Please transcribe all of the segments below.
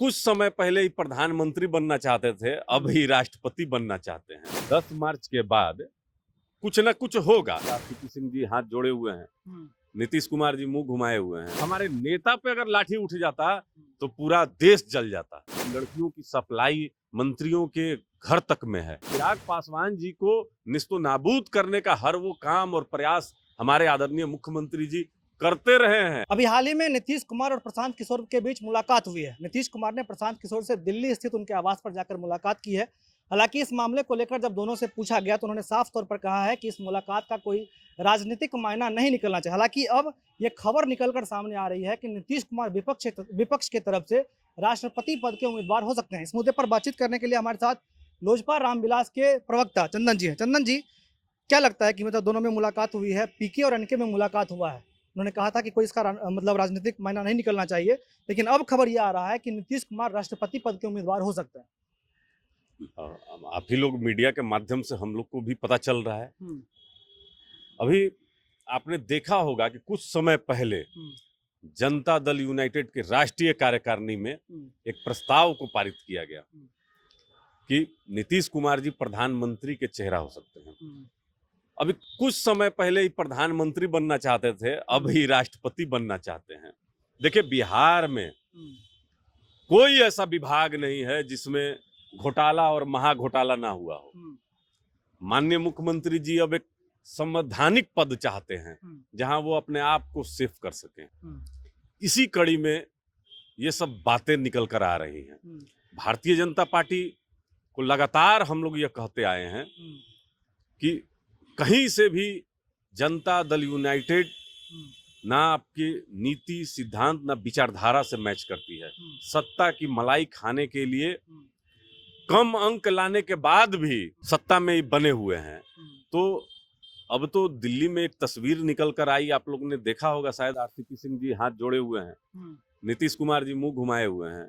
कुछ समय पहले ही प्रधानमंत्री बनना चाहते थे, अब ही राष्ट्रपति बनना चाहते हैं। 10 मार्च के बाद कुछ न कुछ होगा। सीपी सिंह जी हाथ जोड़े हुए हैं, नीतीश कुमार जी मुंह घुमाए हुए हैं। हमारे नेता पे अगर लाठी उठ जाता तो पूरा देश जल जाता। लड़कियों की सप्लाई मंत्रियों के घर तक में है। चिराग पासवान जी को निस्तो नाबूद करने का हर वो काम और प्रयास हमारे आदरणीय मुख्यमंत्री जी करते रहे हैं। अभी हाल ही में नीतीश कुमार और प्रशांत किशोर के बीच मुलाकात हुई है। नीतीश कुमार ने प्रशांत किशोर से दिल्ली स्थित उनके आवास पर जाकर मुलाकात की है। हालांकि इस मामले को लेकर जब दोनों से पूछा गया तो उन्होंने साफ तौर पर कहा है कि इस मुलाकात का कोई राजनीतिक मायना नहीं निकलना चाहिए। हालांकि अब ये खबर निकलकर सामने आ रही है कि नीतीश कुमार विपक्ष के तरफ से राष्ट्रपति पद के उम्मीदवार हो सकते हैं। इस मुद्दे पर बातचीत करने के लिए हमारे साथ लोजपा रामविलास के प्रवक्ता चंदन जी हैं। चंदन जी, क्या लगता है कि मतलब दोनों में मुलाकात हुई है, पीके और एनके में मुलाकात हुआ है? उन्होंने कहा था कि कोई इसका मतलब राजनीतिक मायना नहीं निकलना चाहिए, लेकिन अब खबर ये आ रहा है कि नीतीश कुमार राष्ट्रपति पद के उम्मीदवार हो सकते हैं। आप ही लोग मीडिया के माध्यम से हम लोग को भी पता चल रहा है। अभी आपने देखा होगा कि कुछ समय पहले जनता दल यूनाइटेड के राष्ट्रीय कार्यकारिणी में एक प्रस्ताव को पारित किया गया कि नीतीश कुमार जी प्रधानमंत्री के चेहरा हो सकते हैं। अभी कुछ समय पहले ही प्रधानमंत्री बनना चाहते थे, अब ही राष्ट्रपति बनना चाहते हैं। देखिए, बिहार में कोई ऐसा विभाग नहीं है जिसमें घोटाला और महाघोटाला ना हुआ हो। माननीय मुख्यमंत्री जी अब एक संवैधानिक पद चाहते हैं जहां वो अपने आप को सेफ कर सकें। इसी कड़ी में ये सब बातें निकल कर आ रही हैं। भारतीय जनता पार्टी को लगातार हम लोग ये कहते आए हैं कि कहीं से भी जनता दल यूनाइटेड ना आपकी नीति सिद्धांत ना विचारधारा से मैच करती है। सत्ता की मलाई खाने के लिए कम अंक लाने के बाद भी सत्ता में ही बने हुए हैं। तो अब तो दिल्ली में एक तस्वीर निकल कर आई, आप लोगों ने देखा होगा शायद, सीपी सिंह जी हाथ जोड़े हुए हैं, नीतीश कुमार जी मुंह घुमाए हुए हैं।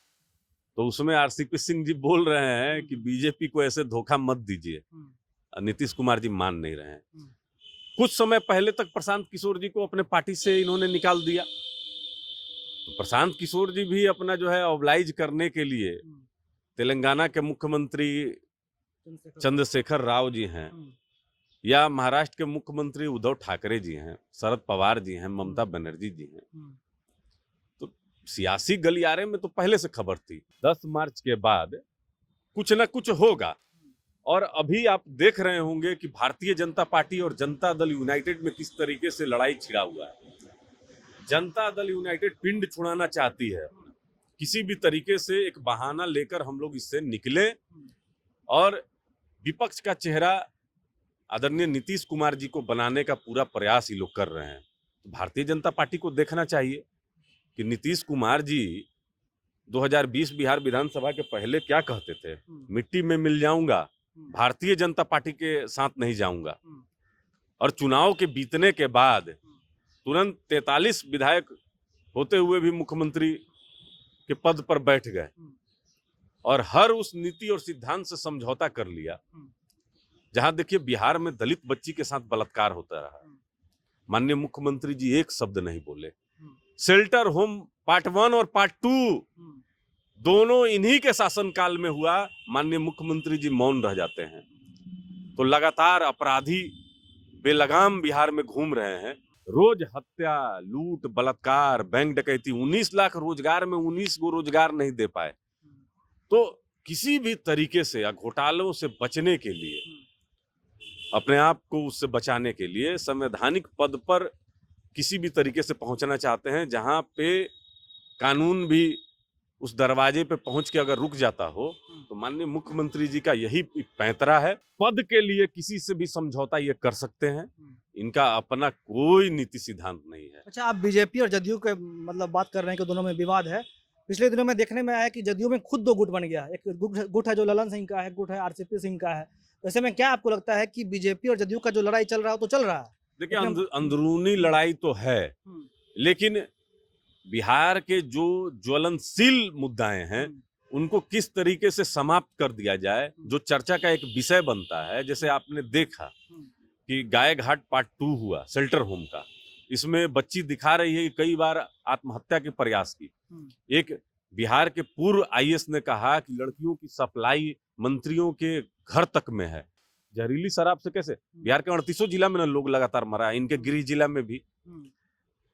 तो उसमें सीपी सिंह जी बोल रहे हैं कि बीजेपी को ऐसे धोखा मत दीजिए। नीतीश कुमार जी मान नहीं रहे हैं। कुछ समय पहले तक प्रशांत किशोर जी को अपने पार्टी से इन्होंने निकाल दिया। तो प्रशांत किशोर जी भी अपना जो है ऑबलाइज करने के लिए तेलंगाना के मुख्यमंत्री चंद्रशेखर राव जी हैं या महाराष्ट्र के मुख्यमंत्री उद्धव ठाकरे जी हैं, शरद पवार जी हैं, ममता बनर्जी जी हैं। तो सियासी गलियारे में तो पहले से खबर थी 10 मार्च के बाद कुछ ना कुछ होगा। और अभी आप देख रहे होंगे कि भारतीय जनता पार्टी और जनता दल यूनाइटेड में किस तरीके से लड़ाई छिड़ा हुआ है। जनता दल यूनाइटेड पिंड छुड़ाना चाहती है। किसी भी तरीके से एक बहाना लेकर हम लोग इससे निकले और विपक्ष का चेहरा आदरणीय नीतीश कुमार जी को बनाने का पूरा प्रयास ही लोग कर रहे हैं। तो भारतीय जनता पार्टी को देखना चाहिए कि नीतीश कुमार जी 2020 बिहार विधानसभा के पहले क्या कहते थे, मिट्टी में मिल जाऊंगा, भारतीय जनता पार्टी के साथ नहीं जाऊंगा। और चुनाव के बीतने के बाद तुरंत 43 विधायक होते हुए भी मुख्यमंत्री के पद पर बैठ गए और हर उस नीति और सिद्धांत से समझौता कर लिया। जहां देखिए बिहार में दलित बच्ची के साथ बलात्कार होता रहा, माननीय मुख्यमंत्री जी एक शब्द नहीं बोले। शेल्टर होम पार्ट 1 और पार्ट 2 दोनों इन्हीं के शासनकाल में हुआ, माननीय मुख्यमंत्री जी मौन रह जाते हैं। तो लगातार अपराधी बेलगाम बिहार में घूम रहे हैं। रोज हत्या, लूट, बलात्कार, बैंक डकैती, 19 लाख रोजगार में 19 को रोजगार नहीं दे पाए। तो किसी भी तरीके से घोटालों से बचने के लिए, अपने आप को उससे बचाने के लिए संवैधानिक पद पर किसी भी तरीके से पहुंचना चाहते हैं, जहां पे कानून भी उस दरवाजे पे पहुंच के अगर रुक जाता हो। तो माननीय मुख्यमंत्री जी का यही पैंतरा है। पद के लिए किसी से भी समझौता ये कर सकते हैं, इनका अपना कोई नीति सिद्धांत नहीं है। अच्छा, आप बीजेपी और जदयू के मतलब बात कर रहे हैं कि दोनों में विवाद है। पिछले दिनों में देखने में आया कि जदयू में खुद 2 गुट बन गया। एक गुट है जो ललन सिंह का है, गुट है आरसीपी सिंह का है। ऐसे में क्या आपको लगता है कि बीजेपी और जदयू का जो लड़ाई चल रहा है तो चल रहा है? देखिए, अंदरूनी लड़ाई तो है, लेकिन बिहार के जो ज्वलनशील मुद्दाएं हैं उनको किस तरीके से समाप्त कर दिया जाए, जो चर्चा का एक विषय बनता है। जैसे आपने देखा कि गाय घाट पार्ट 2 हुआ शेल्टर होम का, इसमें बच्ची दिखा रही है कि कई बार आत्महत्या के प्रयास की। एक बिहार के पूर्व आईएएस ने कहा कि लड़कियों की सप्लाई मंत्रियों के घर तक में है। जहरीली शराब से कैसे? बिहार के 38 जिला में लोग लगातार मरा है, इनके गृह जिला में भी।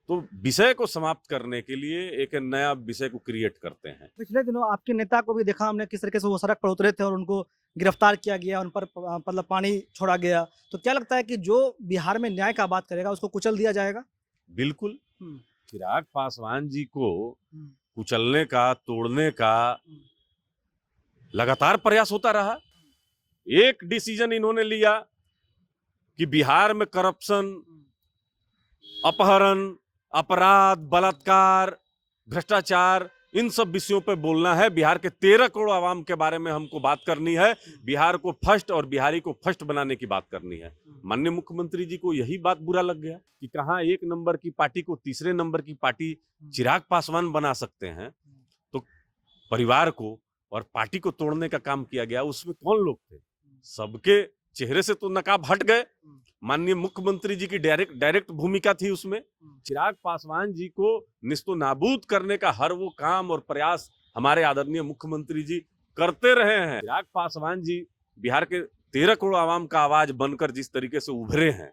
तो विषय को समाप्त करने के लिए एक नया विषय को क्रिएट करते हैं। पिछले दिनों आपके नेता को भी देखा हमने किस तरीके से वो सड़क पर उतरे थे और उनको गिरफ्तार किया गया, उन पर मतलब पानी छोड़ा गया। तो क्या लगता है कि जो बिहार में न्याय का बात करेगा उसको कुचल दिया जाएगा? बिल्कुल। चिराग पासवान जी को कुचलने का, तोड़ने का लगातार प्रयास होता रहा। एक डिसीजन इन्होंने लिया कि बिहार में करप्शन, अपहरण, अपराध, बलात्कार, भ्रष्टाचार, इन सब विषयों पे बोलना है। बिहार के 13 करोड़ आवाम के बारे में हमको बात करनी है। बिहार को फर्स्ट और बिहारी को फर्स्ट बनाने की बात करनी है। माननीय मुख्यमंत्री जी को यही बात बुरा लग गया कि कहां एक नंबर की पार्टी को तीसरे नंबर की पार्टी चिराग पासवान बना सकते हैं, तो परिवार को और पार्टी को तोड़ने का काम किया गया। उसमें कौन लोग थे? सबके चेहरे से तो नकाब हट गए। माननीय मुख्यमंत्री जी की डायरेक्ट भूमिका थी उसमें। चिराग पासवान जी को निस्तो नाबूद करने का हर वो काम और प्रयास हमारे आदरणीय मुख्यमंत्री जी करते रहे हैं। चिराग पासवान जी बिहार के 13 करोड़ आवाम का आवाज बनकर जिस तरीके से उभरे हैं,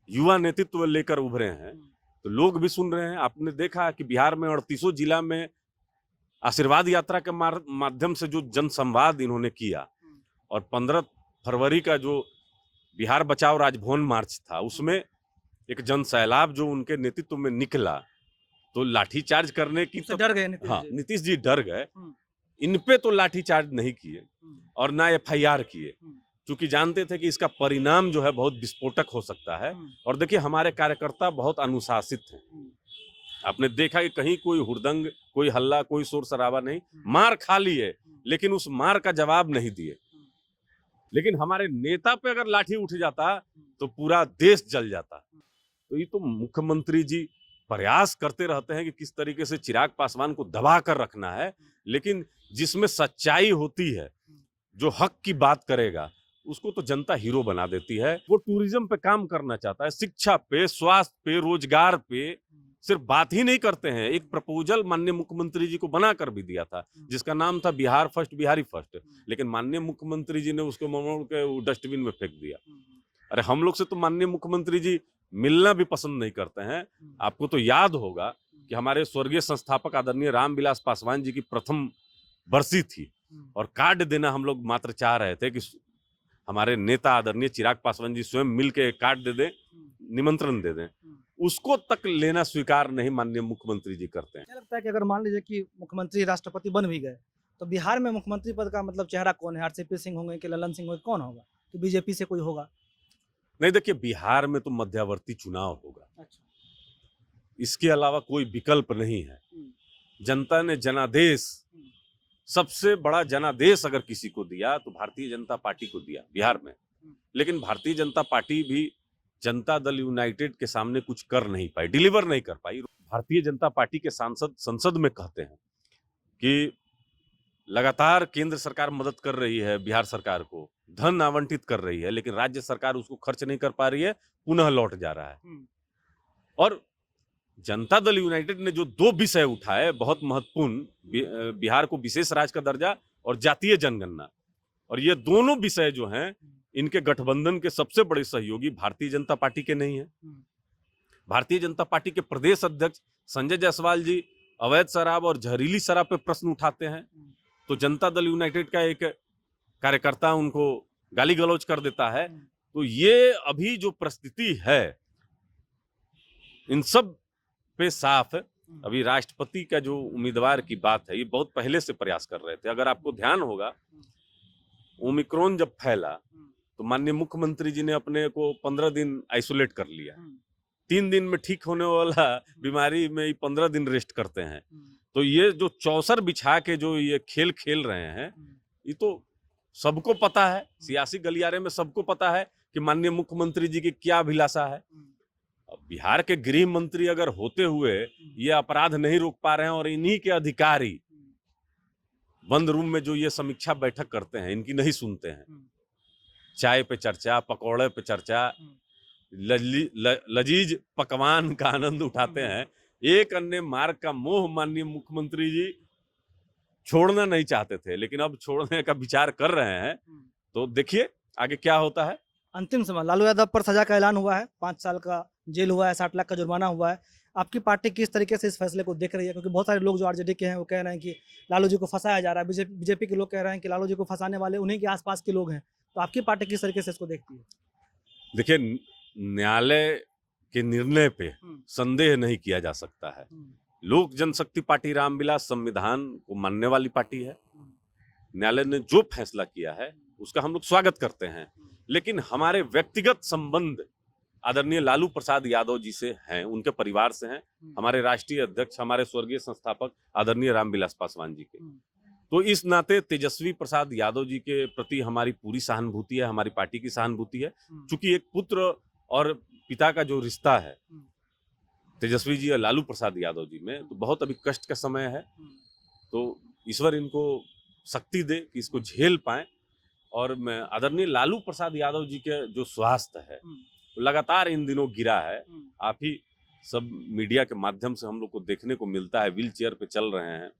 युवा नेतृत्व लेकर उभरे हैं, तो लोग भी सुन रहे हैं। आपने देखा कि बिहार में 38 जिला में आशीर्वाद यात्रा के माध्यम से जो जनसंवाद इन्होंने किया, और 15 फरवरी का जो बिहार बचाओ राजभवन मार्च था, उसमें एक जन सैलाब जो उनके नेतृत्व में निकला, तो लाठीचार्ज करने की तो डर गए नीतीश जी डर गए। इन पे तो लाठीचार्ज नहीं किए और ना एफआईआर किए, क्योंकि जानते थे कि इसका परिणाम जो है बहुत विस्फोटक हो सकता है। और देखिए, हमारे कार्यकर्ता बहुत अनुशासित हैं। आपने देखा कि कहीं कोई हुड़दंग, कोई हल्ला, कोई शोर शराबा नहीं। मार खा लिए, लेकिन उस मार का जवाब नहीं दिए। लेकिन हमारे नेता पे अगर लाठी उठ जाता तो पूरा देश जल जाता। तो ये तो मुख्यमंत्री जी प्रयास करते रहते हैं कि किस तरीके से चिराग पासवान को दबा कर रखना है, लेकिन जिसमें सच्चाई होती है, जो हक की बात करेगा, उसको तो जनता हीरो बना देती है। वो टूरिज्म पे काम करना चाहता है, शिक्षा पे, स्वास्थ्य पे, रोजगार पे सिर्फ बात ही नहीं करते हैं। एक प्रपोजल माननीय मुख्यमंत्री जी को बना कर भी दिया था, जिसका नाम था बिहार फर्स्ट, बिहारी फर्स्ट, लेकिन माननीय मुख्यमंत्री जी ने उसको मोड़ के डस्टबिन में फेंक दिया। अरे हम लोग से तो माननीय मुख्यमंत्री जी मिलना भी पसंद नहीं करते हैं। आपको तो याद होगा कि हमारे स्वर्गीय संस्थापक आदरणीय रामविलास पासवान जी की प्रथम बरसी थी, और कार्ड देना हम लोग मात्र चाह रहे थे कि हमारे नेता आदरणीय चिराग पासवान जी स्वयं मिल के कार्ड दे दें, निमंत्रण दे दें। उसको तक लेना स्वीकार नहीं माननीय मुख्यमंत्री जी करते हैं। क्या लगता है कि अगर मान लीजिए कि मुख्यमंत्री राष्ट्रपति बन भी गए, तो बिहार में मुख्यमंत्री पद का मतलब चेहरा कौन है? आरसीपी सिंह होंगे कि ललन सिंह होंगे, कौन होगा? कि बीजेपी से कोई होगा? नहीं, देखिए, बिहार में तो मध्यावर्ती चुनाव होगा। अच्छा। इसके अलावा कोई विकल्प नहीं है। जनता ने जनादेश, सबसे बड़ा जनादेश अगर किसी को दिया तो भारतीय जनता पार्टी को दिया बिहार में। लेकिन भारतीय जनता पार्टी भी जनता दल यूनाइटेड के सामने कुछ कर नहीं पाई, डिलीवर नहीं कर पाई। भारतीय जनता पार्टी के सांसद संसद में कहते हैं कि लगातार केंद्र सरकार मदद कर रही है बिहार सरकार को, धन आवंटित कर रही है, लेकिन राज्य सरकार उसको खर्च नहीं कर पा रही है, पुनः लौट जा रहा है। और जनता दल यूनाइटेड ने जो 2 विषय उठाए बहुत महत्वपूर्ण, बिहार को विशेष राज्य का दर्जा और जातीय जनगणना, और ये दोनों विषय जो हैं, इनके गठबंधन के सबसे बड़े सहयोगी भारतीय जनता पार्टी के नहीं है। भारतीय जनता पार्टी के प्रदेश अध्यक्ष संजय जायसवाल जी अवैध शराब और जहरीली शराब पे प्रश्न उठाते हैं, तो जनता दल यूनाइटेड का एक कार्यकर्ता उनको गाली गलौज कर देता है। तो ये अभी जो परिस्थिति है, इन सब पे साफ, अभी राष्ट्रपति का जो उम्मीदवार की बात है, ये बहुत पहले से प्रयास कर रहे थे। अगर आपको ध्यान होगा, ओमिक्रॉन जब फैला तो माननीय मुख्यमंत्री जी ने अपने को 15 दिन आइसोलेट कर लिया। 3 दिन में ठीक होने वाला बीमारी में 15 दिन रेस्ट करते हैं। तो ये जो चौसर बिछा के जो ये खेल खेल रहे हैं, ये तो सबको पता है, सियासी गलियारे में सबको पता है कि माननीय मुख्यमंत्री जी की क्या अभिलाषा है। बिहार के गृह मंत्री अगर होते हुए ये अपराध नहीं रोक पा रहे हैं, और इन्हीं के अधिकारी बंद रूम में जो ये समीक्षा बैठक करते हैं, इनकी नहीं सुनते हैं, चाय पे चर्चा, पकौड़े पे चर्चा, लजीज पकवान का आनंद उठाते हैं, एक अन्य मार्ग का मोह माननीय मुख्यमंत्री जी छोड़ना नहीं चाहते थे, लेकिन अब छोड़ने का विचार कर रहे हैं। तो देखिए आगे क्या होता है। अंतिम समय लालू यादव पर सजा का ऐलान हुआ है, 5 साल का जेल हुआ है, 60 लाख का जुर्माना हुआ है। आपकी पार्टी किस तरीके से इस फैसले को देख रही है? क्योंकि बहुत सारे लोग जो आरजेडी के हैं वो कह रहे हैं कि लालू जी को फंसाया जा रहा है, बीजेपी के लोग कह रहे हैं कि लालू जी को फंसाने वाले उन्हीं के आसपास के लोग हैं। तो आपकी पार्टी किस तरीके से इसको देखती है? देखिए, न्यायालय के निर्णय पे संदेह नहीं किया जा सकता है। लोक जनशक्ति पार्टी रामविलास संविधान को मानने वाली पार्टी है। न्यायालय ने जो फैसला किया है उसका हम लोग स्वागत करते हैं, लेकिन हमारे व्यक्तिगत संबंध आदरणीय लालू प्रसाद यादव जी से हैं, उनके परिवार से हैं, हमारे राष्ट्रीय अध्यक्ष, हमारे स्वर्गीय संस्थापक आदरणीय रामविलास पासवान जी के। तो इस नाते तेजस्वी प्रसाद यादव जी के प्रति हमारी पूरी सहानुभूति है, हमारी पार्टी की सहानुभूति है। चूंकि एक पुत्र और पिता का जो रिश्ता है तेजस्वी जी और लालू प्रसाद यादव जी में, तो बहुत अभी कष्ट का समय है। तो ईश्वर इनको शक्ति दे कि इसको झेल पाए। और मैं आदरणीय लालू प्रसाद यादव जी के जो स्वास्थ्य है लगातार इन दिनों गिरा है। आप ही सब मीडिया के माध्यम से हम लोग को देखने को मिलता है, व्हील चेयर पे चल रहे हैं,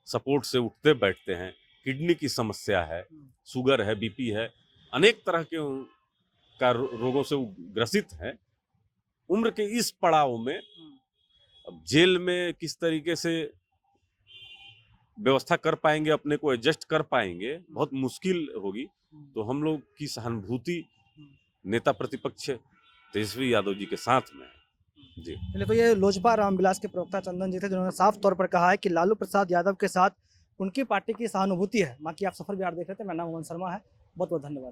सपोर्ट से उठते बैठते हैं, किडनी की समस्या है, शुगर है, बीपी है, अनेक तरह के का रोगों से ग्रसित है। उम्र के इस पड़ाव में अब जेल में किस तरीके से व्यवस्था कर पाएंगे, अपने को एडजस्ट कर पाएंगे, बहुत मुश्किल होगी। तो हम लोग की सहानुभूति नेता प्रतिपक्ष तेजस्वी यादव जी के साथ में है जी। पहले तो ये लोजपा रामविलास के प्रवक्ता चंदन जी थे, जिन्होंने साफ तौर पर कहा है कि लालू प्रसाद यादव के साथ उनकी पार्टी की सहानुभूति है। बाकी आप सफर बिहार देख रहे थे, मेरा नाम अमन शर्मा है। बहुत बहुत धन्यवाद।